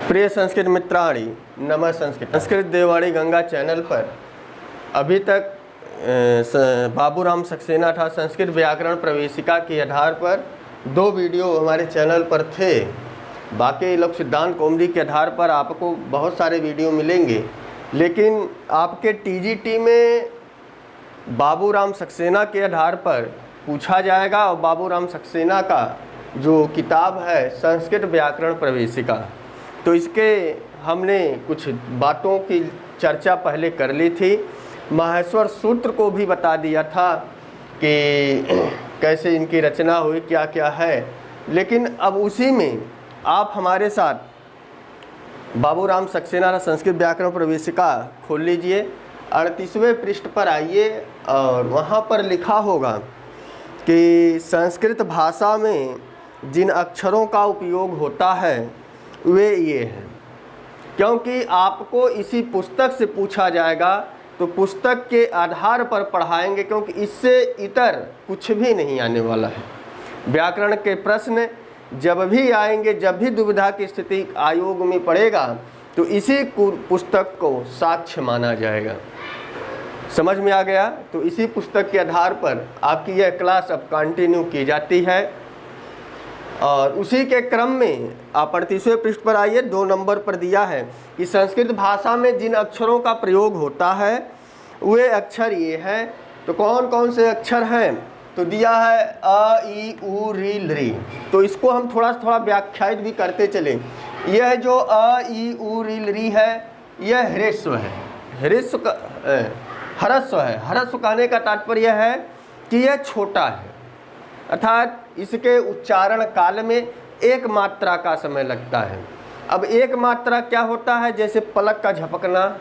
प्रिय संस्कृत मित्राणि, नमः संस्कृत देववाणी गंगा चैनल पर अभी तक बाबूराम सक्सेना था संस्कृत व्याकरण प्रवेशिका के आधार पर 2 वीडियो हमारे चैनल पर थे। बाकी लोग सिद्धांत कौमुदी के आधार पर आपको बहुत सारे वीडियो मिलेंगे, लेकिन आपके टीजीटी में बाबूराम सक्सेना के आधार पर पूछा जाएगा और बाबूराम सक्सेना का जो किताब है संस्कृत व्याकरण प्रवेशिका, तो इसके हमने कुछ बातों की चर्चा पहले कर ली थी। माहेश्वर सूत्र को भी बता दिया था कि कैसे इनकी रचना हुई, क्या क्या है। लेकिन अब उसी में आप हमारे साथ बाबूराम सक्सेना संस्कृत व्याकरण प्रवेशिका खोल लीजिए, 38वें पृष्ठ पर आइए और वहाँ पर लिखा होगा कि संस्कृत भाषा में जिन अक्षरों का उपयोग होता है वे ये हैं। क्योंकि आपको इसी पुस्तक से पूछा जाएगा तो पुस्तक के आधार पर पढ़ाएंगे, क्योंकि इससे इतर कुछ भी नहीं आने वाला है। व्याकरण के प्रश्न जब भी आएंगे, जब भी दुविधा की स्थिति आयोग में पड़ेगा, तो इसी पुस्तक को साक्ष्य माना जाएगा। समझ में आ गया? तो इसी पुस्तक के आधार पर आपकी यह क्लास अब कंटिन्यू की जाती है। और उसी के क्रम में आप 38वें पृष्ठ पर आइए, 2 नंबर पर दिया है कि संस्कृत भाषा में जिन अक्षरों का प्रयोग होता है वे अक्षर ये हैं। तो कौन कौन से अक्षर हैं? तो दिया है अ, ई, उ, री, लृ। तो इसको हम थोड़ा व्याख्यायित भी करते चले। यह जो अ, ई, उ, री, लृ है, यह ह्रस्व है। ह्रस्व ह्रस्व है। ह्रस्व कहने का तात्पर्य है कि यह छोटा है, अर्थात इसके उच्चारण काल में एक मात्रा का समय लगता है। अब एक मात्रा क्या होता है? जैसे पलक का झपकना,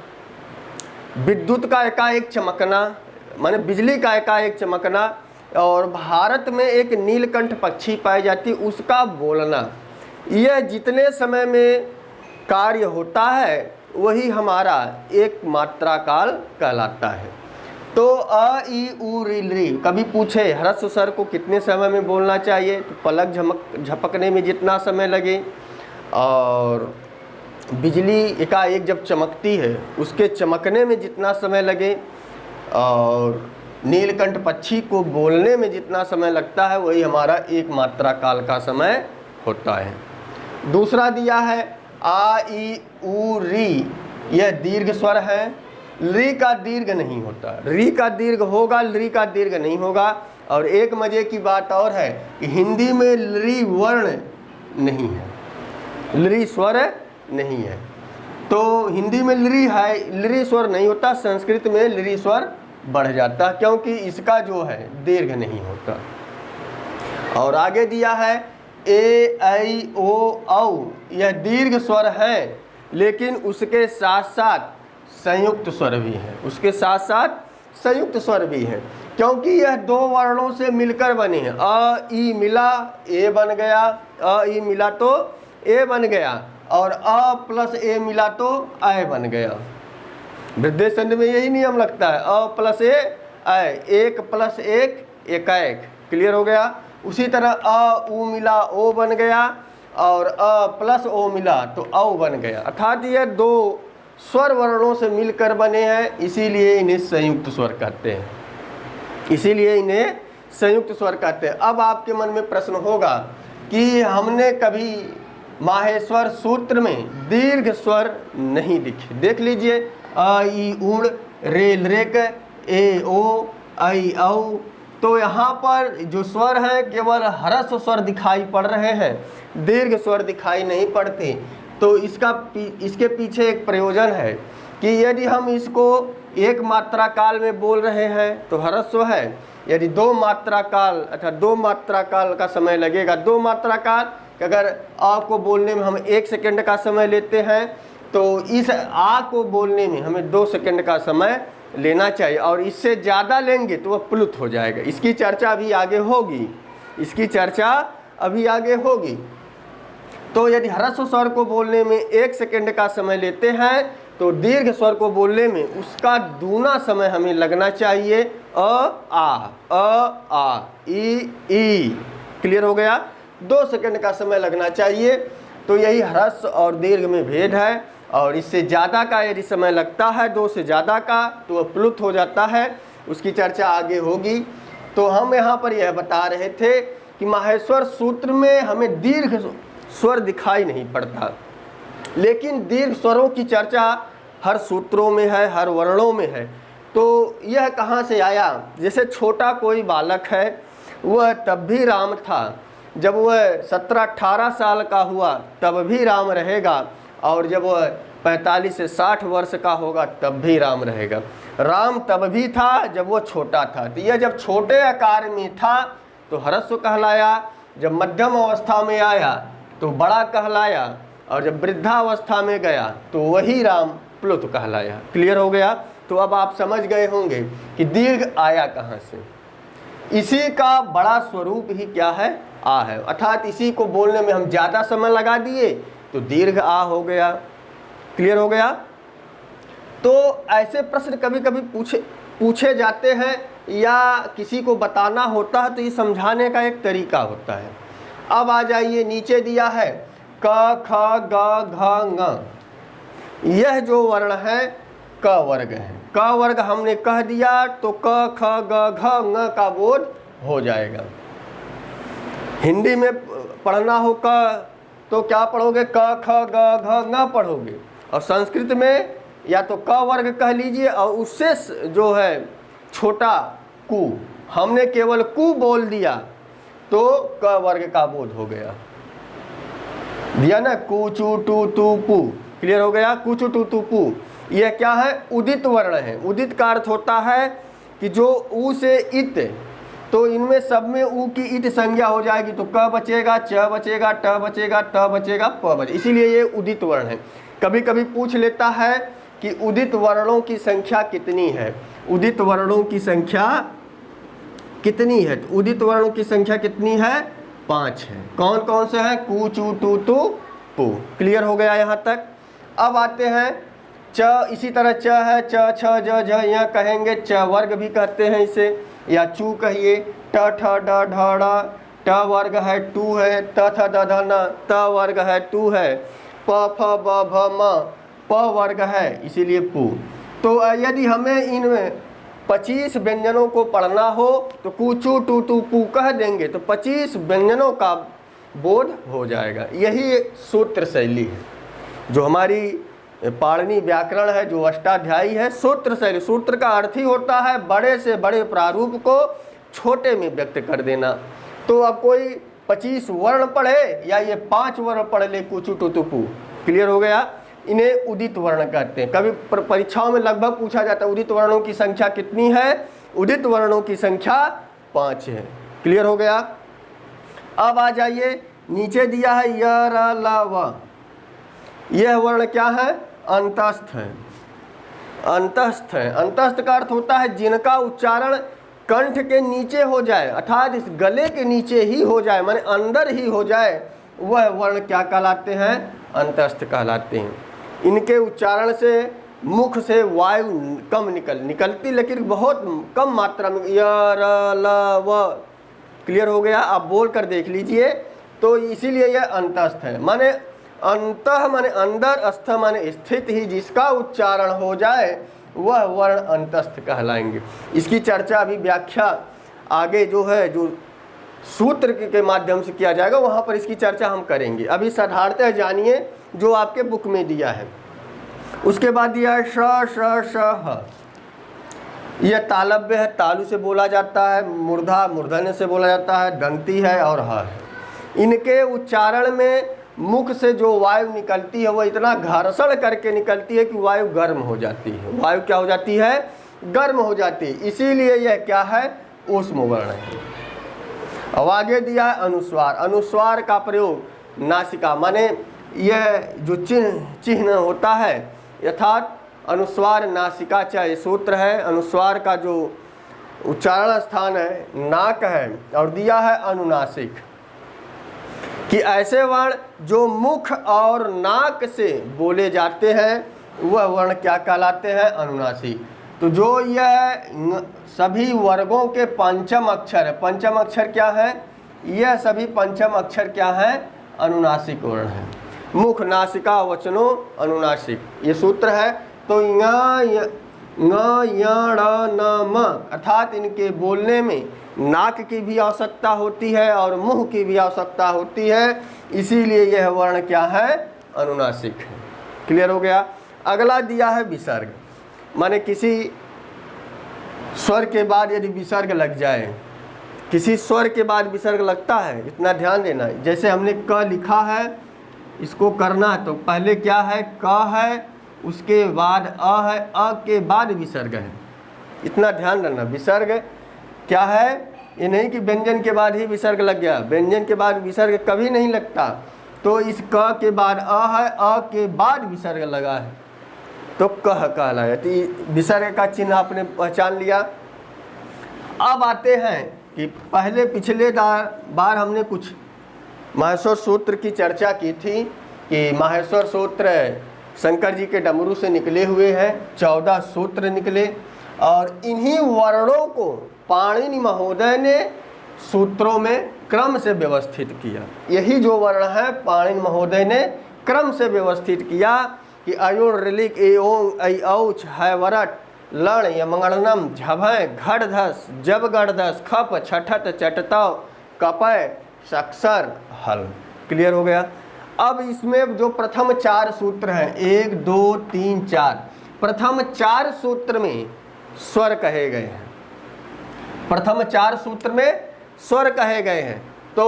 विद्युत का एकाएक चमकना, माने बिजली का एकाएक चमकना, और भारत में एक नीलकंठ पक्षी पाई जाती, उसका बोलना, यह जितने समय में कार्य होता है वही हमारा एक मात्रा काल कहलाता है। तो अ, ई, उ, री, लृ कभी पूछे ह्रस्व स्वर को कितने समय में बोलना चाहिए? तो पलक झपकने में जितना समय लगे, और बिजली एकाएक जब चमकती है उसके चमकने में जितना समय लगे, और नीलकंठ पक्षी को बोलने में जितना समय लगता है वही हमारा एक मात्रा काल का समय होता है। दूसरा दिया है आ, ई, उ, री, यह दीर्घ स्वर है। लृ का दीर्घ नहीं होता, री का दीर्घ होगा, लृ का दीर्घ नहीं होगा। और एक मजे की बात और है कि हिंदी में लृ वर्ण नहीं है, लृ स्वर नहीं है। तो हिंदी में लृ है, लृ स्वर नहीं होता। संस्कृत में लृ स्वर बढ़ जाता, क्योंकि इसका जो है दीर्घ नहीं होता। और आगे दिया है ए, ऐ, ओ, औ, यह दीर्घ स्वर है, लेकिन उसके साथ साथ संयुक्त स्वर भी है, उसके साथ साथ संयुक्त स्वर भी है, क्योंकि यह 2 वर्णों से मिलकर बने हैं। अ, ई मिला ए बन गया, अ, ई मिला तो ए बन गया, और अ प्लस ए मिला तो ऐ बन गया। वृद्धि संधि में यही नियम लगता है, अ प्लस ए ऐ, 1 प्लस 1 एकाएक। क्लियर हो गया? उसी तरह अ, उ मिला ओ बन गया, और अ प्लस ओ मिला तो औ बन गया। अर्थात ये 2 स्वर वर्णों से मिलकर बने हैं, इसीलिए इन्हें संयुक्त स्वर कहते हैं, इसीलिए इन्हें संयुक्त स्वर कहते हैं। अब आपके मन में प्रश्न होगा कि हमने कभी माहेश्वर सूत्र में दीर्घ स्वर नहीं लिखे। देख लीजिए, अ, ई, उड़, रे, लृक, ए, ओ, ऐ, औ। तो यहाँ पर जो स्वर हैं केवल ह्रस्व स्वर दिखाई पड़ रहे हैं, दीर्घ स्वर दिखाई नहीं पड़ते। तो इसके पीछे एक प्रयोजन है कि यदि हम इसको एक मात्रा काल में बोल रहे हैं तो ह्रस्व है, यदि 2 मात्रा काल अर्थात 2 मात्रा काल का समय लगेगा, 2 मात्रा काल, अगर आ को बोलने में हम 1 सेकंड का समय लेते हैं तो इस आ को बोलने में हमें 2 सेकंड का समय लेना चाहिए, और इससे ज़्यादा लेंगे तो वह प्लुत हो जाएगा। इसकी चर्चा अभी आगे होगी, इसकी चर्चा अभी आगे होगी। तो यदि ह्रस्व स्वर को बोलने में 1 सेकंड का समय लेते हैं तो दीर्घ स्वर को बोलने में उसका दूना समय हमें लगना चाहिए। आ, ई। क्लियर हो गया? 2 सेकंड का समय लगना चाहिए। तो यही ह्रस्व और दीर्घ में भेद है, और इससे ज़्यादा का यदि समय लगता है 2 से ज़्यादा का तो वह प्लुत हो जाता है। उसकी चर्चा आगे होगी। तो हम यहाँ पर यह बता रहे थे कि माहेश्वर सूत्र में हमें दीर्घ स्वर दिखाई नहीं पड़ता, लेकिन दीर्घ स्वरों की चर्चा हर सूत्रों में है, हर वर्णों में है। तो यह कहाँ से आया? जैसे छोटा कोई बालक है, वह तब भी राम था, जब वह 17-18 साल का हुआ तब भी राम रहेगा, और जब वह 45 से 60 वर्ष का होगा तब भी राम रहेगा। राम तब भी था जब वो छोटा था। तो यह जब छोटे आकार में था तो ह्रस्व कहलाया, जब मध्यम अवस्था में आया तो बड़ा कहलाया, और जब वृद्धावस्था में गया तो वही राम प्लुत कहलाया। क्लियर हो गया? तो अब आप समझ गए होंगे कि दीर्घ आया कहाँ से। इसी का बड़ा स्वरूप ही क्या है? आ है। अर्थात इसी को बोलने में हम ज़्यादा समय लगा दिए तो दीर्घ आ हो गया। क्लियर हो गया? तो ऐसे प्रश्न कभी कभी पूछे जाते हैं, या किसी को बताना होता है तो ये समझाने का एक तरीका होता है। अब आ जाइए, नीचे दिया है क ख ग घ ङ। यह जो वर्ण है क वर्ग है। क वर्ग हमने कह दिया तो क ख ग घ ङ का बोध हो जाएगा। हिंदी में पढ़ना हो क तो क्या पढ़ोगे? क ख ग घ ङ पढ़ोगे। और संस्कृत में या तो क वर्ग कह लीजिए, और उससे जो है छोटा कु, हमने केवल कु बोल दिया तो क वर्ग का बोध हो गया। दिया ना, कु चू टू तू पू। क्लियर हो गया? कु चू टू तू पू। यह क्या है? उदित वर्ण है। उदित का अर्थ होता है कि जो उ से इत, तो इनमें सब में उ की इत संज्ञा हो जाएगी तो क बचेगा, च बचेगा, ट बचेगा, ट बचेगा, प बचेगा। इसीलिए ये उदित वर्ण है। कभी कभी पूछ लेता है कि उदित वर्णों की संख्या कितनी है? उदित वर्णों की संख्या कितनी है? तो उदित वर्णों की संख्या कितनी है? 5 है। कौन कौन से हैं? कु चू टू तू पू। क्लियर हो गया यहाँ तक? अब आते हैं च। इसी तरह च है, च छ ज झ, यहाँ कहेंगे च वर्ग भी कहते हैं इसे, या चू कहिए। ट ठ ड ढ ड़, ट वर्ग है, टू है। त थ द ध न, त वर्ग है, टू है। प फ ब भ म, प वर्ग है, इसीलिए पू। तो यदि हमें इन 25 व्यंजनों को पढ़ना हो तो कु चू टू टू पू कह देंगे तो 25 व्यंजनों का बोध हो जाएगा। यही सूत्र शैली है जो हमारी पाणिनि व्याकरण है, जो अष्टाध्यायी है। सूत्र शैली, सूत्र का अर्थ ही होता है बड़े से बड़े प्रारूप को छोटे में व्यक्त कर देना। तो अब कोई 25 वर्ण पढ़े या ये 5 वर्ण पढ़ ले, कुचू टू टू पू। क्लियर हो गया? इन्हें उदित वर्ण कहते हैं। कभी परीक्षाओं में लगभग पूछा जाता है उदित वर्णों की संख्या कितनी है? उदित वर्णों की संख्या 5 है। क्लियर हो गया? अब आ जाइए, नीचे दिया है य र ल व। यह वर्ण क्या है? अंतस्थ है। अंतस्थ है। अंतस्थ का अर्थ होता है जिनका उच्चारण कंठ के नीचे हो जाए, अर्थात इस गले के नीचे ही हो जाए, माने अंदर ही हो जाए, वह वर्ण क्या कहलाते हैं? अंतस्थ कहलाते हैं। इनके उच्चारण से मुख से वायु कम निकलती, लेकिन बहुत कम मात्रा में। य र ल व। क्लियर हो गया? आप बोल कर देख लीजिए। तो इसीलिए यह अंतस्थ है। माने अंतः माने अंदर, अस्थ माने स्थित ही जिसका उच्चारण हो जाए वह वर्ण अंतस्थ कहलाएंगे। इसकी चर्चा अभी व्याख्या आगे जो है, जो सूत्र के माध्यम से किया जाएगा, वहाँ पर इसकी चर्चा हम करेंगे। अभी साधारणतः जानिए जो आपके बुक में दिया है। उसके बाद दिया है श श श ह। यह तालव्य है, तालु से बोला जाता है। मूर्धा, मूर्धन्य से बोला जाता है। दंती है और ह है। इनके उच्चारण में मुख से जो वायु निकलती है वह इतना घर्षण करके निकलती है कि वायु गर्म हो जाती है। वायु क्या हो जाती है? गर्म हो जाती है। इसीलिए यह क्या है? ऊष्म वर्ण है। अब आगे दिया है अनुस्वार। अनुस्वार का प्रयोग नासिका, माने यह जो चिन्ह होता है, अर्थात अनुस्वार नासिका च सूत्र है। अनुस्वार का जो उच्चारण स्थान है नाक है, और दिया है अनुनासिक, कि ऐसे वर्ण जो मुख और नाक से बोले जाते हैं वह वर्ण क्या कहलाते हैं? अनुनासिक। तो जो यह सभी वर्गों के पंचम अक्षर है, पंचम अक्षर क्या है? यह सभी पंचम अक्षर क्या है? अनुनासिक वर्ण है। मुख नासिका वचनों अनुनासिक, ये सूत्र है। तो ङ य ण न म अर्थात इनके बोलने में नाक की भी आवश्यकता होती है और मुंह की भी आवश्यकता होती है, इसीलिए यह वर्ण क्या है, अनुनासिक है। क्लियर हो गया। अगला दिया है विसर्ग, माने किसी स्वर के बाद यदि विसर्ग लग जाए, किसी स्वर के बाद विसर्ग लगता है, इतना ध्यान देना। जैसे हमने क लिखा है, इसको करना है तो पहले क्या है, क है, उसके बाद अ है, अ के बाद विसर्ग है, इतना ध्यान रखना। विसर्ग क्या है, ये नहीं कि व्यंजन के बाद ही विसर्ग लग गया, व्यंजन के बाद विसर्ग कभी नहीं लगता। तो इस क के बाद अ है, अ के बाद विसर्ग लगा है तो कह कहलाया। तो विसर्ग का चिन्ह आपने पहचान लिया। अब आते हैं कि पहले पिछले बार हमने कुछ माहेश्वर सूत्र की चर्चा की थी कि माहेश्वर सूत्र शंकर जी के डमरू से निकले हुए हैं, 14 सूत्र निकले और इन्हीं वर्णों को पाणिनि महोदय ने सूत्रों में क्रम से व्यवस्थित किया। यही जो वर्ण है पाणिनि महोदय ने क्रम से व्यवस्थित किया कि अयुण ऋलिक ए ओंग ऐ औच है वरट लण यमगणनम झभय घड़धस जब गढ़धस खप छठत चटतव कपय सक्षर हल। क्लियर हो गया। अब इसमें जो प्रथम 4 सूत्र हैं, 1 2 3 4, प्रथम 4 सूत्र में स्वर कहे गए हैं, प्रथम 4 सूत्र में स्वर कहे गए हैं। तो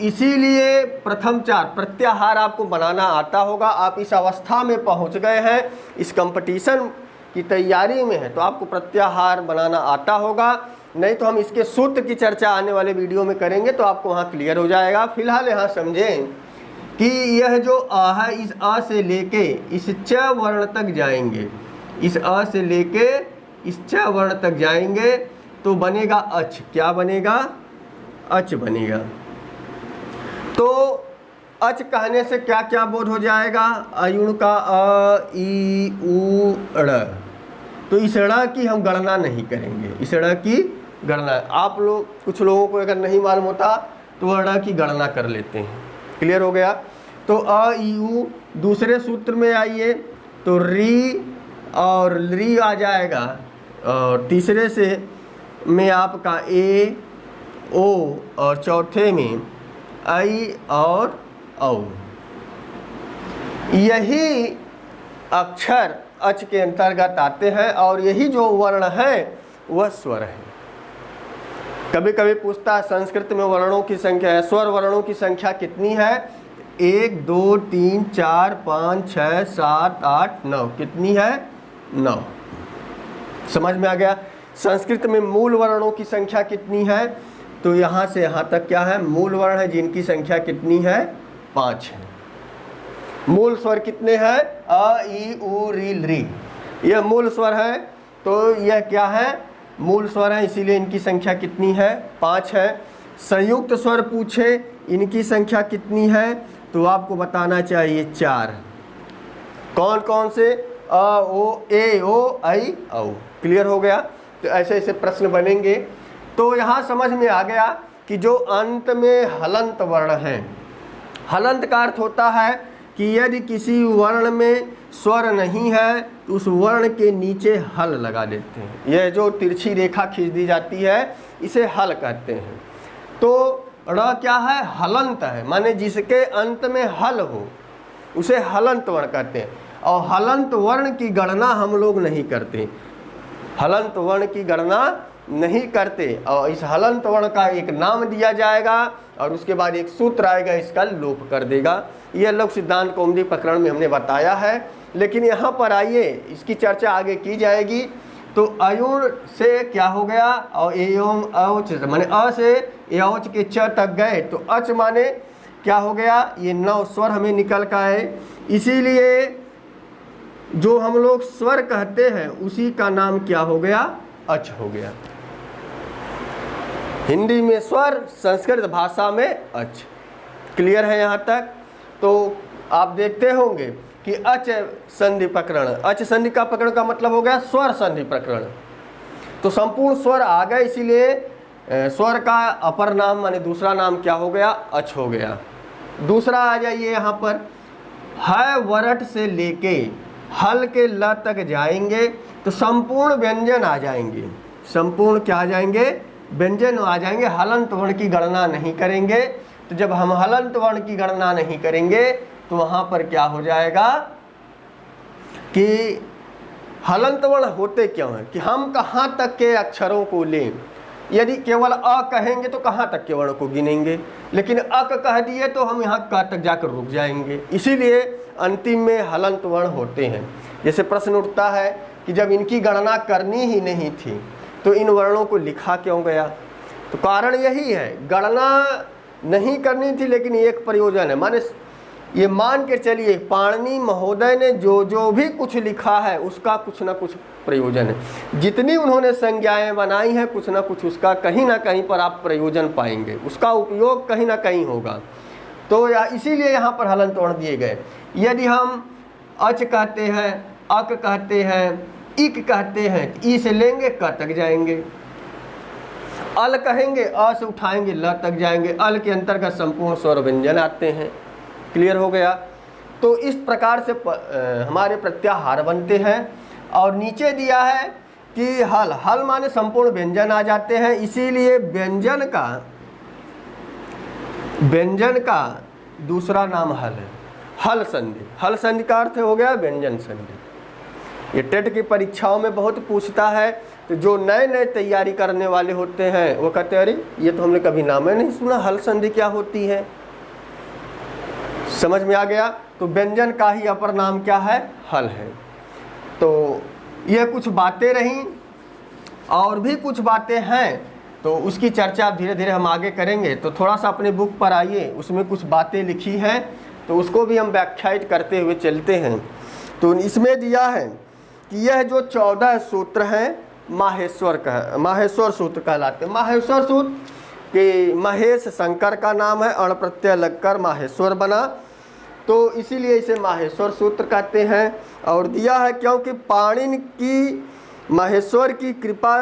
इसीलिए प्रथम 4 प्रत्याहार आपको बनाना आता होगा। आप इस अवस्था में पहुंच गए हैं, इस कंपटीशन की तैयारी में है, तो आपको प्रत्याहार बनाना आता होगा। नहीं तो हम इसके सूत्र की चर्चा आने वाले वीडियो में करेंगे तो आपको वहाँ क्लियर हो जाएगा। फिलहाल यहाँ समझें कि यह जो अ है, इस अ से लेके इस च वर्ण तक जाएंगे, इस अ से लेके इस च वर्ण तक जाएंगे तो बनेगा अच। क्या बनेगा, अच बनेगा। तो अच कहने से क्या क्या बोध हो जाएगा, अयुण का अ ई उ ड़। तो इस ड़ की हम गणना नहीं करेंगे, इस ड़ की गणना आप लोग कुछ लोगों को अगर नहीं मालूम होता तो ड़ की गणना कर लेते हैं। क्लियर हो गया। तो अ ई उ दूसरे सूत्र में आइए तो री और री आ जाएगा, और तीसरे से में आपका ए ओ, और चौथे में आई और औ। यही अक्षर अच के अंतर्गत आते हैं और यही जो वर्ण है वह स्वर है। कभी कभी पूछता है संस्कृत में वर्णों की संख्या है, स्वर वर्णों की संख्या कितनी है, 1 2 3 4 5 6 7 8 9, कितनी है, 9। समझ में आ गया। संस्कृत में मूल वर्णों की संख्या कितनी है, तो यहाँ से यहाँ तक क्या है, मूल वर्ण है जिनकी संख्या कितनी है, 5 है। मूल स्वर कितने हैं, अ ई उ री री, यह मूल स्वर है। तो यह क्या है, मूल स्वर है, इसीलिए इनकी संख्या कितनी है, 5 है। संयुक्त स्वर पूछे इनकी संख्या कितनी है, तो आपको बताना चाहिए 4। कौन कौन से, अ ओ ए ओ ऐ औ। क्लियर हो गया। तो ऐसे ऐसे प्रश्न बनेंगे। तो यहाँ समझ में आ गया कि जो अंत में हलंत वर्ण हैं, हलंत का अर्थ होता है कि यदि किसी वर्ण में स्वर नहीं है तो उस वर्ण के नीचे हल लगा देते हैं। यह जो तिरछी रेखा खींच दी जाती है इसे हल कहते हैं। तो ड़ क्या है, हलंत है, माने जिसके अंत में हल हो उसे हलंत वर्ण कहते हैं। और हलंत वर्ण की गणना हम लोग नहीं करते, हलंत वर्ण की गणना नहीं करते। और इस हलंत वर्ण का एक नाम दिया जाएगा और उसके बाद एक सूत्र आएगा, इसका लोप कर देगा। यह लोक सिद्धांत कौमुदी प्रकरण में हमने बताया है। लेकिन यहाँ पर आइए, इसकी चर्चा आगे की जाएगी। तो अयुण से क्या हो गया, और एवं औच माने अ से एवच के च तक गए तो अच माने क्या हो गया, ये 9 स्वर हमें निकल का है। इसीलिए जो हम लोग स्वर कहते हैं उसी का नाम क्या हो गया, अच हो गया। हिंदी में स्वर, संस्कृत भाषा में अच। क्लियर है यहाँ तक। तो आप देखते होंगे कि अच संधि प्रकरण, अच संधि का प्रकरण का मतलब हो गया स्वर संधि प्रकरण। तो संपूर्ण स्वर आ गए, इसीलिए स्वर का अपर नाम माने दूसरा नाम क्या हो गया, अच हो गया। दूसरा आ जाइए यहाँ पर, है वरट से लेके हल के ल तक जाएंगे तो संपूर्ण व्यंजन आ जाएंगे। संपूर्ण क्या आ जाएंगे? व्यंजन आ जाएंगे। हलंत वर्ण की गणना नहीं करेंगे। तो जब हम हलंत वर्ण की गणना नहीं करेंगे तो वहाँ पर क्या हो जाएगा कि हलंत वर्ण होते क्यों हैं कि हम कहाँ तक के अक्षरों को लें। यदि केवल अ कहेंगे तो कहाँ तक के वर्ण को गिनेंगे, लेकिन अक कह दिए तो हम यहाँ क तक जाकर रुक जाएंगे। इसीलिए अंतिम में हलंत वर्ण होते हैं। जैसे प्रश्न उठता है कि जब इनकी गणना करनी ही नहीं थी तो इन वर्णों को लिखा क्यों गया? तो कारण यही है, गणना नहीं करनी थी लेकिन एक प्रयोजन है। माने ये मान के चलिए पाणिनि महोदय ने जो जो भी कुछ लिखा है उसका कुछ ना कुछ प्रयोजन है। जितनी उन्होंने संज्ञाएं बनाई हैं कुछ ना कुछ उसका कहीं ना कहीं पर आप प्रयोजन पाएंगे, उसका उपयोग कहीं ना कहीं होगा। तो इसीलिए यहाँ पर हलंत वर्ण दिए गए। यदि हम अच कहते हैं, अक कहते हैं, इक कहते हैं, ई से लेंगे क तक जाएंगे। अल कहेंगे अ से उठाएंगे ल तक जाएंगे। अल के अंतर्गत संपूर्ण स्वर व्यंजन आते हैं। क्लियर हो गया? तो इस प्रकार से हमारे प्रत्याहार बनते हैं। और नीचे दिया है कि हल, हल माने संपूर्ण व्यंजन आ जाते हैं। इसीलिए व्यंजन का दूसरा नाम हल है, हल संधि। हल संधि का अर्थ हो गया व्यंजन संधि। ये टेट की परीक्षाओं में बहुत पूछता है। तो जो नए नए तैयारी करने वाले होते हैं वो कहते हैं अरे ये तो हमने कभी नाम ही नहीं सुना, हल संधि क्या होती है। समझ में आ गया? तो व्यंजन का ही अपर नाम क्या है? हल है। तो ये कुछ बातें रहीं, और भी कुछ बातें हैं तो उसकी चर्चा धीरे धीरे हम आगे करेंगे। तो थोड़ा सा अपने बुक पर आइए, उसमें कुछ बातें लिखी हैं तो उसको भी हम व्याख्यायित करते हुए चलते हैं। तो इसमें दिया है कि यह जो 14 सूत्र हैं माहेश्वर सूत्र कहलाते हैं। माहेश्वर सूत्र कि महेश शंकर का नाम है, अण प्रत्यय लगकर माहेश्वर बना, तो इसीलिए इसे माहेश्वर सूत्र कहते हैं। और दिया है क्योंकि पाणिनि की माहेश्वर की कृपा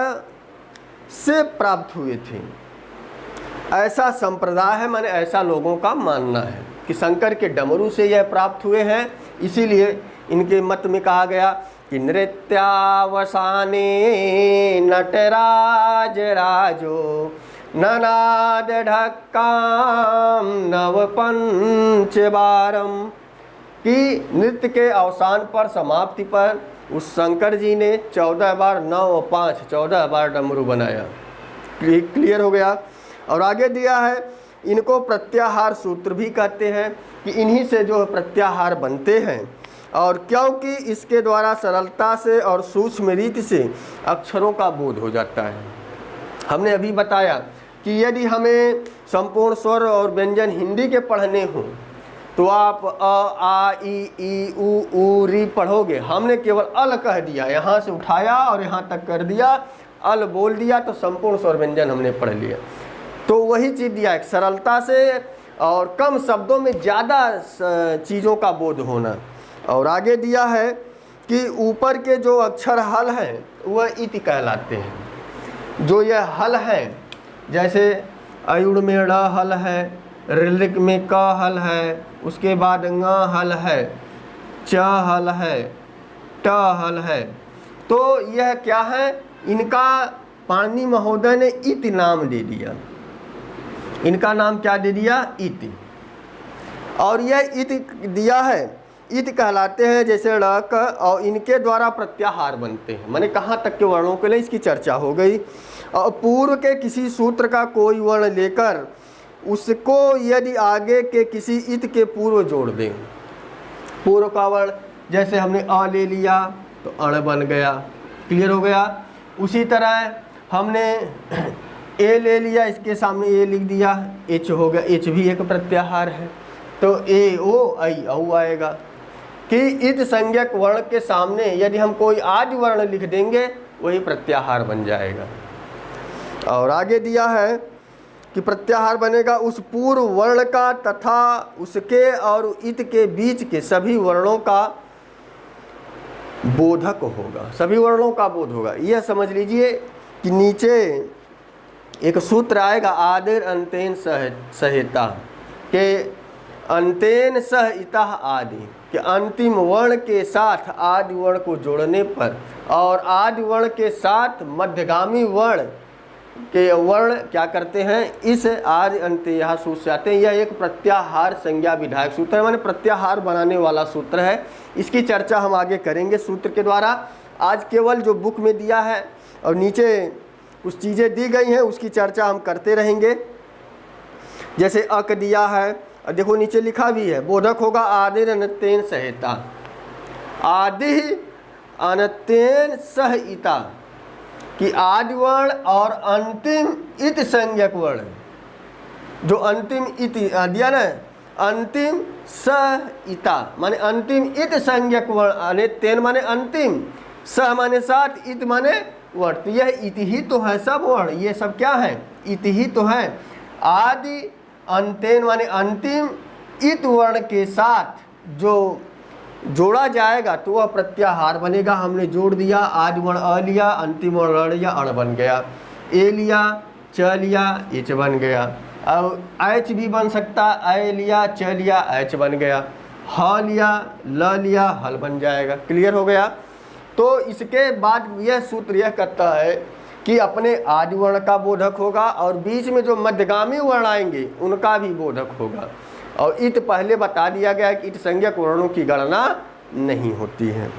से प्राप्त हुए थे, ऐसा संप्रदाय है। माने ऐसा लोगों का मानना है कि शंकर के डमरू से यह प्राप्त हुए हैं। इसीलिए इनके मत में कहा गया कि नृत्यावसाने नटराज राजो ननाद ढक्काम नव पंच बारम, कि नृत्य के अवसान पर, समाप्ति पर उस शंकर जी ने 14 बार 9 और 5 14 बार डमरू बनाया। क्लियर हो गया? और आगे दिया है इनको प्रत्याहार सूत्र भी कहते हैं कि इन्हीं से जो प्रत्याहार बनते हैं। और क्योंकि इसके द्वारा सरलता से और सूक्ष्म रीति से अक्षरों का बोध हो जाता है। हमने अभी बताया कि यदि हमें संपूर्ण स्वर और व्यंजन हिंदी के पढ़ने हों तो आप अ आ ई उ री पढ़ोगे। हमने केवल अल कह दिया, यहाँ से उठाया और यहाँ तक कर दिया, अल बोल दिया तो संपूर्ण स्वर व्यंजन हमने पढ़ लिया। तो वही चीज़ दिया है, सरलता से और कम शब्दों में ज़्यादा चीज़ों का बोध होना। और आगे दिया है कि ऊपर के जो अक्षर हल हैं वह इति कहलाते हैं। जो यह हल हैं, जैसे अयुड़ में ड़ हल है, ऋलिक में क हल है, उसके बाद ङ हल है, च हल है, ट हल है। तो यह क्या है? इनका पाणिनि महोदय ने इति नाम दे दिया। इनका नाम क्या दे दिया? इति। और यह इति दिया है, इति कहलाते हैं जैसे ड़ क, और इनके द्वारा प्रत्याहार बनते हैं। माने कहाँ तक के वर्णों के लिए इसकी चर्चा हो गई। और पूर्व के किसी सूत्र का कोई वर्ण लेकर उसको यदि आगे के किसी इत के पूर्व जोड़ दें, पूर्व का वर्ण जैसे हमने अ ले लिया तो अण बन गया। क्लियर हो गया? उसी तरह हमने ए ले लिया, इसके सामने ए लिख दिया, एच हो गया, एच भी एक प्रत्याहार है। तो ए ओ आई औ आएगा कि इत संज्ञक वर्ण के सामने यदि हम कोई आदि वर्ण लिख देंगे वही प्रत्याहार बन जाएगा। और आगे दिया है कि प्रत्याहार बनेगा उस पूर्व वर्ण का तथा उसके और इत के बीच के सभी वर्णों का बोधक होगा। सभी वर्णों का बोध होगा। यह समझ लीजिए कि नीचे एक सूत्र आएगा आदिर अंतेन सहेता के अंतेन सह इतः आदि, कि अंतिम वर्ण के साथ आदि वर्ण को जोड़ने पर और आदि वर्ण के साथ मध्यगामी वर्ण के वर्ण क्या करते हैं, इस आदि अंत्य सूत्र से आते हैं। यह एक प्रत्याहार संज्ञा विधायक सूत्र है, माने प्रत्याहार बनाने वाला सूत्र है। इसकी चर्चा हम आगे करेंगे सूत्र के द्वारा। आज केवल जो बुक में दिया है और नीचे कुछ चीज़ें दी गई हैं उसकी चर्चा हम करते रहेंगे। जैसे अक दिया है और देखो नीचे लिखा भी है, बोधक होगा आदि अनत्येन सहिता, आदि अनत्येन सहिता, कि आदि वर्ण और अंतिम इत संज्ञक वर्ण, जो अंतिम इति दिया ना, अंतिम सहिता माने अंतिम इत संज्ञक वर्ण, तेन माने अंतिम, स माने साथ, इत माने वर्ण, तो यह इति ही तो है सब वर्ण, ये सब क्या है, इति ही तो है। आदि अंतेन माने अंतिम इत वर्ण के साथ जो जोड़ा जाएगा तो वह प्रत्याहार बनेगा। हमने जोड़ दिया, आदि वर्ण अ लिया, अंतिम वर्ण रण या अण बन गया, ए लिया, च लिया, इच बन गया। अब एच भी बन सकता, ए लिया, च लिया, एच बन गया, ह लिया, ल लिया, हल बन जाएगा। क्लियर हो गया। तो इसके बाद यह सूत्र यह कहता है कि अपने आदि वर्ण का बोधक होगा और बीच में जो मध्यगामी वर्ण आएंगे उनका भी बोधक होगा। और इत पहले बता दिया गया है कि इत संज्ञक वर्णों की गणना नहीं होती है।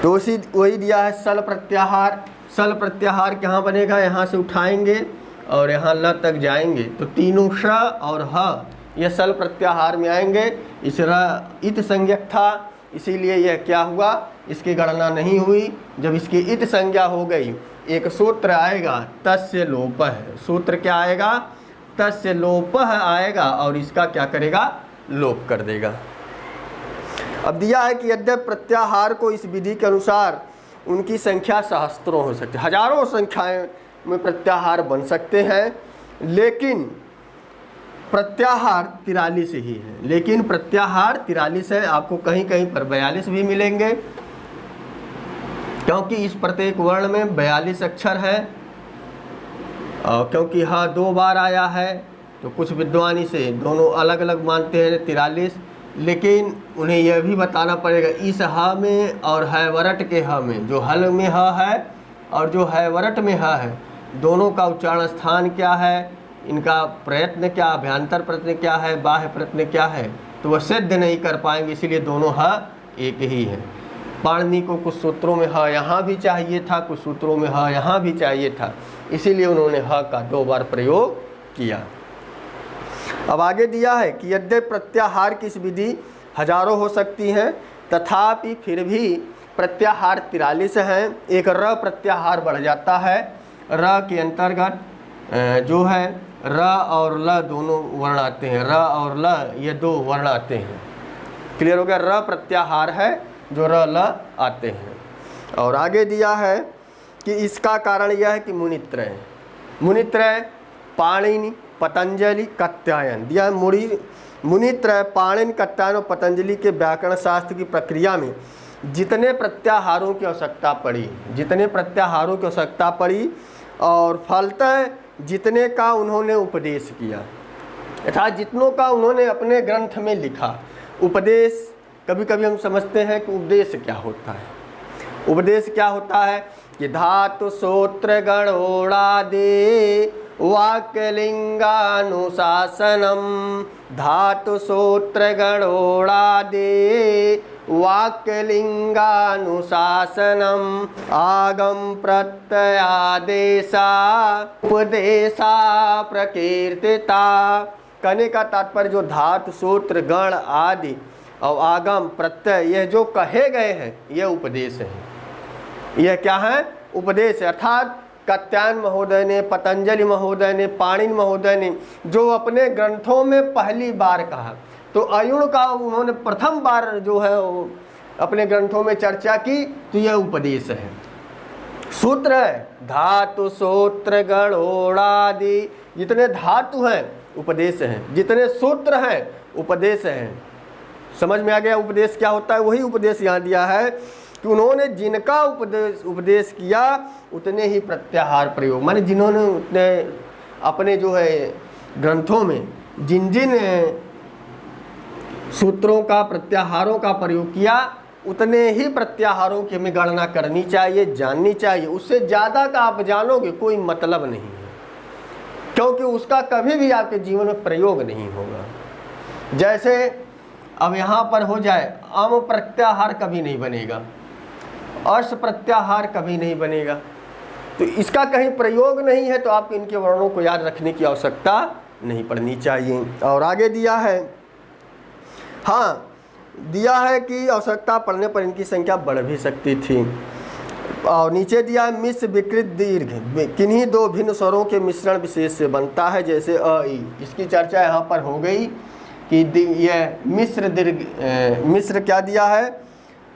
तो उसी वही दिया है सल प्रत्याहार। सल प्रत्याहार कहाँ बनेगा, यहाँ से उठाएंगे और यहाँ ल तक जाएंगे तो तीनों श और ह यह सल प्रत्याहार में आएंगे। इस र इत संज्ञक था इसीलिए यह क्या हुआ, इसकी गणना नहीं हुई। जब इसकी इत संज्ञा हो गई एक सूत्र आएगा तस्य लोपः, सूत्र क्या आएगा, तस्य लोपः आएगा और इसका क्या करेगा, लोप कर देगा। अब दिया है कि यद्यपि प्रत्याहार को इस विधि के अनुसार उनकी संख्या सहस्त्रों हो सकती है, हजारों संख्याएं में प्रत्याहार बन सकते हैं, लेकिन प्रत्याहार 43 ही है। लेकिन प्रत्याहार 43 है, आपको कहीं कहीं पर 42 भी मिलेंगे क्योंकि इस प्रत्येक वर्ण में 42 अक्षर है। और क्योंकि ह 2 बार आया है तो कुछ विद्वान इसे दोनों अलग अलग मानते हैं 43, लेकिन उन्हें यह भी बताना पड़ेगा इस ह में और हैवरट के ह में, जो हल में ह है और जो हैवरट में ह है, दोनों का उच्चारण स्थान क्या है, इनका प्रयत्न क्या, अभ्यंतर प्रयत्न क्या है, बाह्य प्रयत्न क्या है, तो वह सिद्ध नहीं कर पाएंगे। इसीलिए दोनों ह एक ही है। पाणिनि को कुछ सूत्रों में ह यहाँ भी चाहिए था, कुछ सूत्रों में ह यहाँ भी चाहिए था, इसीलिए उन्होंने ह का 2 बार प्रयोग किया। अब आगे दिया है कि यद्यपि प्रत्याहार की इस विधि हजारों हो सकती हैं, तथापि फिर भी प्रत्याहार 43 हैं। एक र प्रत्याहार बढ़ जाता है। र के अंतर्गत जो है र और ल दोनों वर्ण आते हैं, र और ल ये 2 वर्ण आते हैं। क्लियर हो गया। र प्रत्याहार है जो र ल आते हैं। और आगे दिया है कि इसका कारण यह है कि मुनित्रय, मुनित्रय पाणिनि पतंजलि कात्यायन दिया। मुनित्रय पाणिनि कात्यायन और पतंजलि के व्याकरण शास्त्र की प्रक्रिया में जितने प्रत्याहारों की आवश्यकता पड़ी, जितने प्रत्याहारों की आवश्यकता पड़ी और फलतः जितने का उन्होंने उपदेश किया, अर्थात जितनों का उन्होंने अपने ग्रंथ में लिखा। उपदेश, कभी कभी हम समझते हैं कि उपदेश क्या होता है। उपदेश क्या होता है कि धातु सूत्र गणोड़ादि वाक्यलिंगानुशासनम, धातु सूत्र गणोड़ादि वाक्यलिंगानुशासनम, आगम प्रत्ययादेशा उपदेशा प्रकीर्तिता। कहने का तात्पर्य जो धातु सूत्र गण आदि और आगम प्रत्यय यह जो कहे गए हैं यह उपदेश है। यह क्या है, उपदेश है। अर्थात कात्यायन महोदय ने, पतंजलि महोदय ने, पाणिनि महोदय ने जो अपने ग्रंथों में पहली बार कहा, तो अयुण का उन्होंने प्रथम बार जो है अपने ग्रंथों में चर्चा की, तो यह उपदेश है। सूत्र है धातु सूत्र गणोड़ादि, जितने धातु हैं उपदेश हैं, जितने सूत्र हैं उपदेश हैं। समझ में आ गया उपदेश क्या होता है। वही उपदेश यहाँ दिया है कि उन्होंने जिनका उपदेश किया उतने ही प्रत्याहार प्रयोग, माने जिन्होंने उतने अपने जो है ग्रंथों में जिन जिन सूत्रों का, प्रत्याहारों का प्रयोग किया, उतने ही प्रत्याहारों की हमें गणना करनी चाहिए, जाननी चाहिए। उससे ज़्यादा का आप जानोगे कोई मतलब नहीं है, क्योंकि उसका कभी भी आपके जीवन में प्रयोग नहीं होगा। जैसे अब यहाँ पर हो जाए, अम प्रत्याहार कभी नहीं बनेगा, अर्श प्रत्याहार कभी नहीं बनेगा, तो इसका कहीं प्रयोग नहीं है, तो आपको इनके वर्णों को याद रखने की आवश्यकता नहीं पड़नी चाहिए। और आगे दिया है, हाँ दिया है कि आवश्यकता पड़ने पर इनकी संख्या बढ़ भी सकती थी। और नीचे दिया है मिश्र विकृत दीर्घ किन्हीं दो भिन्न स्वरों के मिश्रण विशेष से बनता है, जैसे अ ई। इसकी चर्चा यहाँ पर हो गई कि यह मिश्र दीर्घ, मिश्र क्या दिया है,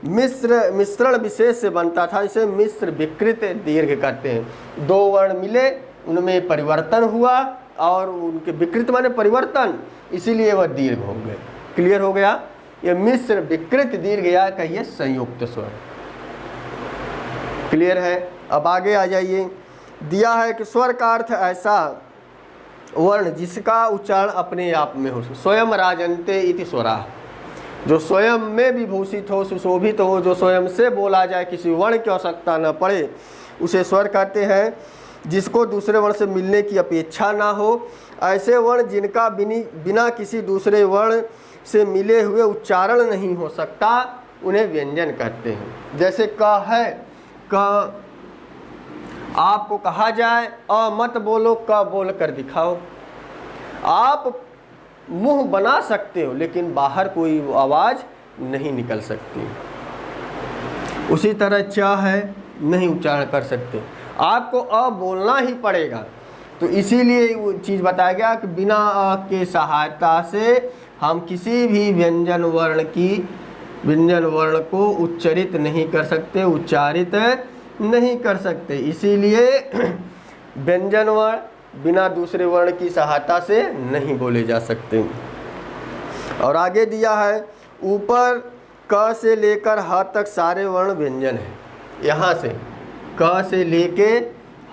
मिश्रण विशेष से बनता था, इसे मिश्र विकृत दीर्घ कहते हैं। दो वर्ण मिले, उनमें परिवर्तन हुआ और उनके विकृत माने परिवर्तन, इसीलिए वह दीर्घ हो गए। क्लियर हो गया? यह मिश्र विकृत दीर्घ या कहिए संयुक्त स्वर। क्लियर है? अब आगे आ जाइए। दिया है कि स्वर का अर्थ ऐसा वर्ण जिसका उच्चारण अपने आप में हो, स्वयं राजन्ते इति स्वरा, जो स्वयं में विभूषित हो, सुशोभित हो, जो स्वयं से बोला जाए, किसी वर्ण की आवश्यकता न पड़े, उसे स्वर कहते हैं। जिसको दूसरे वर्ण से मिलने की अपेक्षा ना हो, ऐसे वर्ण जिनका बिना किसी दूसरे वर्ण से मिले हुए उच्चारण नहीं हो सकता, उन्हें व्यंजन कहते हैं। जैसे क है, क आपको कहा जाए अ मत बोलो, क बोल कर दिखाओ। आप मुंह बना सकते हो लेकिन बाहर कोई आवाज़ नहीं निकल सकती। उसी तरह च है, नहीं उच्चारण कर सकते, आपको अ बोलना ही पड़ेगा। तो इसीलिए वो चीज़ बताया गया कि बिना अ के सहायता से हम किसी भी व्यंजन वर्ण को उच्चारित नहीं कर सकते, उच्चारित नहीं कर सकते। इसीलिए व्यंजन वर्ण बिना दूसरे वर्ण की सहायता से नहीं बोले जा सकते। और आगे दिया है, ऊपर क से लेकर ह तक सारे वर्ण व्यंजन हैं। यहाँ से क से लेके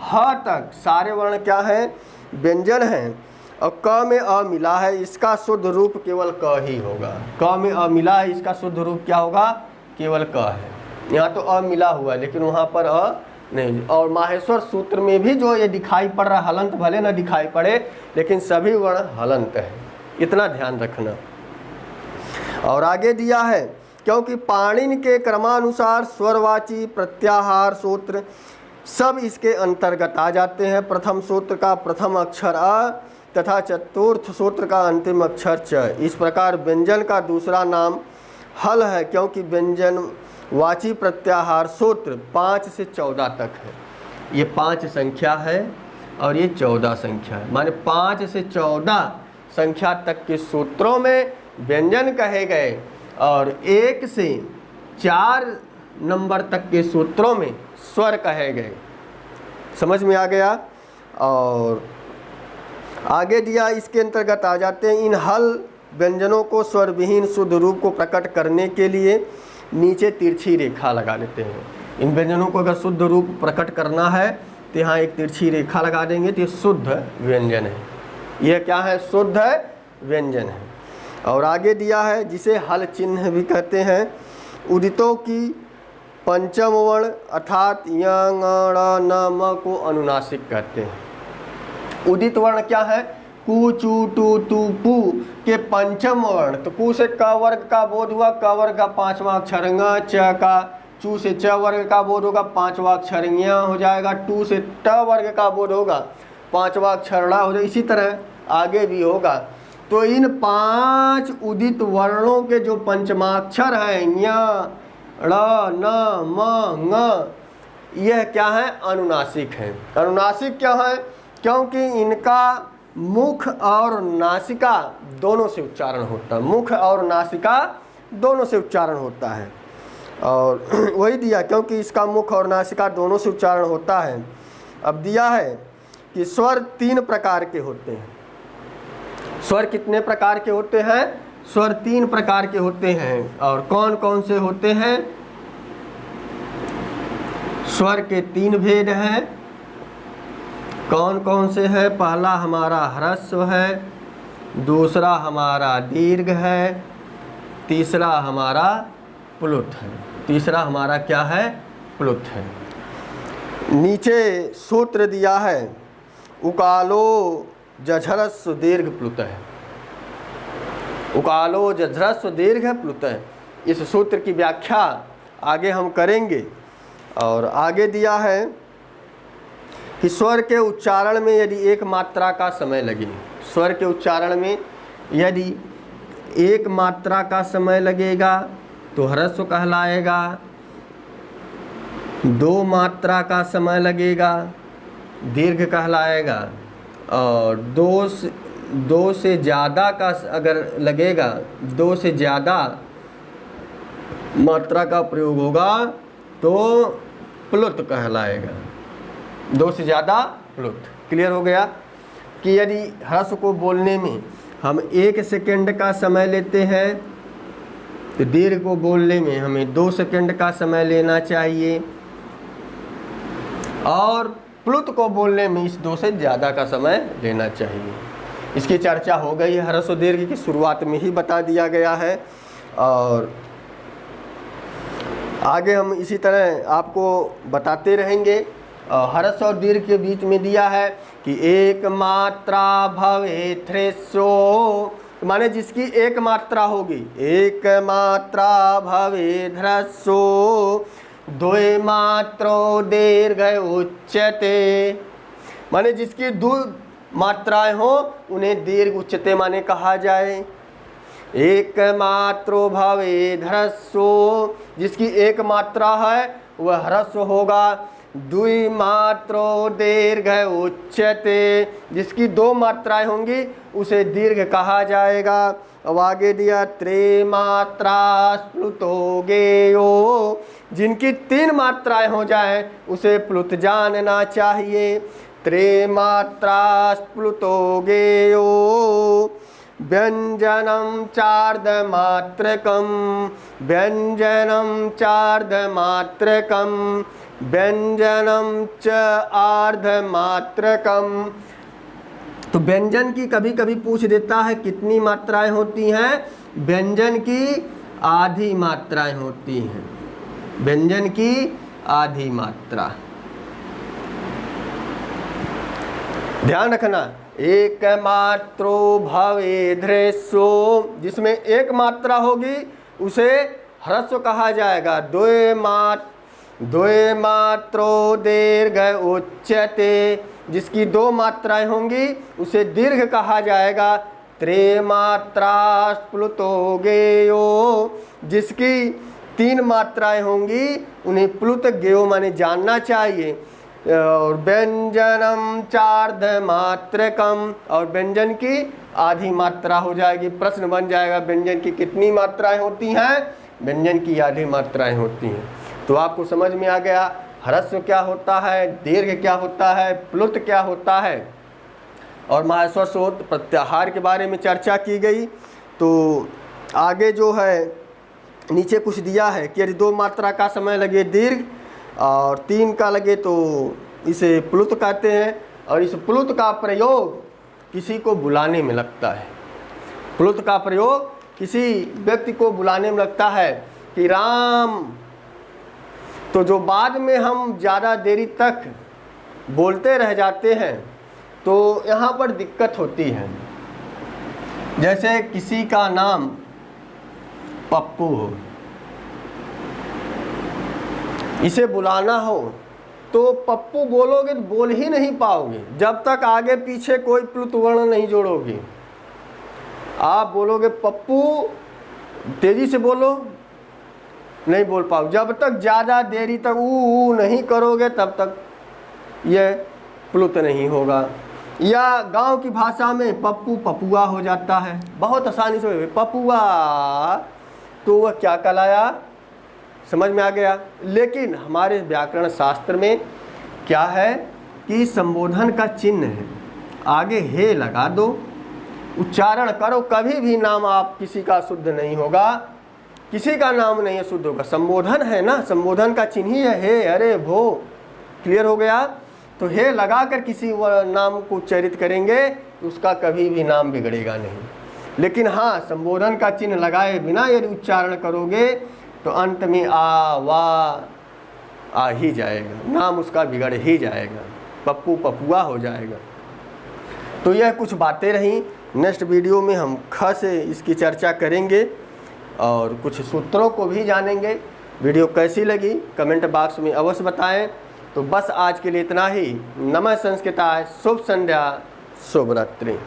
ह तक सारे वर्ण क्या हैं? व्यंजन हैं। और क में अ मिला है, इसका शुद्ध रूप केवल क ही होगा। क में अ मिला है, इसका शुद्ध रूप क्या होगा? केवल क है। यहाँ तो अ मिला हुआ है लेकिन वहाँ पर अ नहीं। और माहेश्वर सूत्र में भी जो ये दिखाई पड़ रहा हलंत, भले न दिखाई पड़े लेकिन सभी वर्ण हलंत है, इतना ध्यान रखना। और आगे दिया है, क्योंकि पाणिनि के क्रमानुसार स्वरवाची प्रत्याहार सूत्र सब इसके अंतर्गत आ जाते हैं। प्रथम सूत्र का प्रथम अक्षर अ तथा चतुर्थ सूत्र का अंतिम अक्षर च। इस प्रकार व्यंजन का दूसरा नाम हल है, क्योंकि व्यंजन वाची प्रत्याहार सूत्र 5 से 14 तक है। ये 5 संख्या है और ये 14 संख्या है, माने 5 से 14 संख्या तक के सूत्रों में व्यंजन कहे गए और 1 से 4 नंबर तक के सूत्रों में स्वर कहे गए। समझ में आ गया? और आगे दिया, इसके अंतर्गत आ जाते हैं। इन हल व्यंजनों को स्वर विहीन शुद्ध रूप को प्रकट करने के लिए नीचे तिरछी रेखा लगा देते हैं। इन व्यंजनों को अगर शुद्ध रूप प्रकट करना है तो यहाँ एक तिरछी रेखा लगा देंगे तो ये शुद्ध व्यंजन है। यह क्या है? शुद्ध व्यंजन है। और आगे दिया है, जिसे हल चिन्ह भी कहते हैं, उदितों की पंचम वर्ण अर्थात य ङ ण न म को अनुनासिक कहते हैं। उदित वर्ण क्या है? कु चू टू तू पू के पंचम वर्ण। तो कु से क वर्ग का बोध हुआ, क वर्ग का 5वां अक्षर ङ, च का चू से च वर्ग का बोध होगा, 5वां अक्षर ञ हो जाएगा, टू से ट वर्ग का बोध होगा, 5वां अक्षर ण हो जाएगा। इसी तरह आगे भी होगा। तो इन 5 उदित वर्णों के जो पंचमाक्षर हैं ञ ण न म ङ, यह क्या है? अनुनासिक है। अनुनासिक क्या है? क्योंकि इनका मुख और नासिका दोनों से उच्चारण होता है, मुख और नासिका दोनों से उच्चारण होता है। और वही दिया, क्योंकि इसका मुख और नासिका दोनों से उच्चारण होता है। अब दिया है कि स्वर 3 प्रकार के होते हैं। स्वर कितने प्रकार के होते हैं? स्वर 3 प्रकार के होते हैं। और कौन कौन से होते हैं? स्वर के 3 भेद हैं। कौन कौन से हैं? पहला हमारा ह्रस्व है, दूसरा हमारा दीर्घ है, तीसरा हमारा प्लुत है। तीसरा हमारा क्या है? प्लुत है। नीचे सूत्र दिया है उकालो जझरस्व दीर्घ प्लुत है। उकालो जझरस्व दीर्घ प्लुत है। इस सूत्र की व्याख्या आगे हम करेंगे। और आगे दिया है कि स्वर के उच्चारण में यदि एक मात्रा का समय लगे, स्वर के उच्चारण में यदि एक मात्रा का समय लगेगा तो ह्रस्व कहलाएगा, 2 मात्रा का समय लगेगा दीर्घ कहलाएगा, और 2 से ज़्यादा का अगर लगेगा, 2 से ज़्यादा मात्रा का प्रयोग होगा तो प्लुत कहलाएगा। 2 से ज़्यादा प्लुत। क्लियर हो गया कि यदि ह्रस्व को बोलने में हम 1 सेकंड का समय लेते हैं तो दीर्घ को बोलने में हमें 2 सेकंड का समय लेना चाहिए, और प्लुत को बोलने में इस 2 से ज़्यादा का समय लेना चाहिए। इसकी चर्चा हो गई है। ह्रस्व दीर्घ की शुरुआत में ही बता दिया गया है। और आगे हम इसी तरह आपको बताते रहेंगे। ह्रस्व और दीर्घ के बीच में दिया है कि एक मात्रा भवेत् ह्रस्वो, माने जिसकी एक मात्रा होगी, एक मात्रा भवेत् ह्रस्वो, 2 मात्रो दीर्घ उच्यते, माने जिसकी 2 मात्राएं हो उन्हें दीर्घ उच्यते माने कहा जाए। एक मात्रो भवेत् ह्रस्वो, जिसकी एक मात्रा है वह ह्रस्व होगा। 2 मात्रो दीर्घ उच्यते, जिसकी 2 मात्राएं होंगी उसे दीर्घ कहा जाएगा। अब आगे दिया 3 मात्रा प्लुतो गेयो, जिनकी 3 मात्राएं हो जाए उसे प्लुत जानना चाहिए। 3 मात्रा प्लुतो गेयो, व्यंजनम चार्धमात्रकम, व्यंजनम चार्धमात्रकम, व्यंजनम च आर्धमात्रकम। तो व्यंजन की कभी कभी पूछ देता है कितनी मात्राएं होती हैं? व्यंजन की आधी मात्राएं होती हैं। व्यंजन की आधी मात्रा। ध्यान रखना, एक मात्रो भवेत् ह्रस्वो, जिसमें एक मात्रा होगी उसे ह्रस्व कहा जाएगा। 2 मात्रो दीर्घ उच्यते, जिसकी 2 मात्राएं होंगी उसे दीर्घ कहा जाएगा। 3 मात्रा प्लुतो गेयो, जिसकी 3 मात्राएं होंगी उन्हें प्लुत गेयो माने जानना चाहिए। और व्यंजनम चार्धमात्रकम, और व्यंजन की आधी मात्रा हो जाएगी। प्रश्न बन जाएगा व्यंजन की कितनी मात्राएं होती हैं? व्यंजन की आधी मात्राएं होती हैं। तो आपको समझ में आ गया ह्रस्व क्या होता है, दीर्घ क्या होता है, प्लुत क्या होता है। और माहेश्वर शोध प्रत्याहार के बारे में चर्चा की गई। तो आगे जो है नीचे कुछ दिया है कि यदि 2 मात्रा का समय लगे दीर्घ और 3 का लगे तो इसे प्लुत कहते हैं। और इस प्लुत का प्रयोग किसी को बुलाने में लगता है। प्लुत का प्रयोग किसी व्यक्ति को बुलाने में लगता है कि राम। तो जो बाद में हम ज़्यादा देरी तक बोलते रह जाते हैं तो यहाँ पर दिक्कत होती है। जैसे किसी का नाम पप्पू हो, इसे बुलाना हो तो पप्पू बोलोगे तो बोल ही नहीं पाओगे जब तक आगे पीछे कोई प्लुत वर्ण नहीं जोड़ोगे। आप बोलोगे पप्पू, तेजी से बोलो, नहीं बोल पाओ। जब तक ज़्यादा देरी तक ऊ नहीं करोगे तब तक यह प्लुत नहीं होगा। या गांव की भाषा में पप्पू पपुआ हो जाता है, बहुत आसानी से पपुआ, तो वह क्या कहलाया? समझ में आ गया। लेकिन हमारे व्याकरण शास्त्र में क्या है कि संबोधन का चिन्ह है, आगे हे लगा दो, उच्चारण करो। कभी भी नाम आप किसी का शुद्ध नहीं होगा, किसी का नाम नहीं है शुद्ध होगा। संबोधन है ना, संबोधन का चिन्ह ही है हे, अरे, भो। क्लियर हो गया। तो हे लगा कर किसी नाम को उच्चारित करेंगे तो उसका कभी भी नाम बिगड़ेगा नहीं। लेकिन हाँ, संबोधन का चिन्ह लगाए बिना यदि उच्चारण करोगे तो अंत में आ वा आ ही जाएगा, नाम उसका बिगड़ ही जाएगा, पप्पू पपुआ हो जाएगा। तो यह कुछ बातें रहीं। नेक्स्ट वीडियो में हम ख से इसकी चर्चा करेंगे और कुछ सूत्रों को भी जानेंगे। वीडियो कैसी लगी कमेंट बॉक्स में अवश्य बताएं। तो बस आज के लिए इतना ही। नमः संस्कृताय, शुभ संध्या, शुभ रात्रि।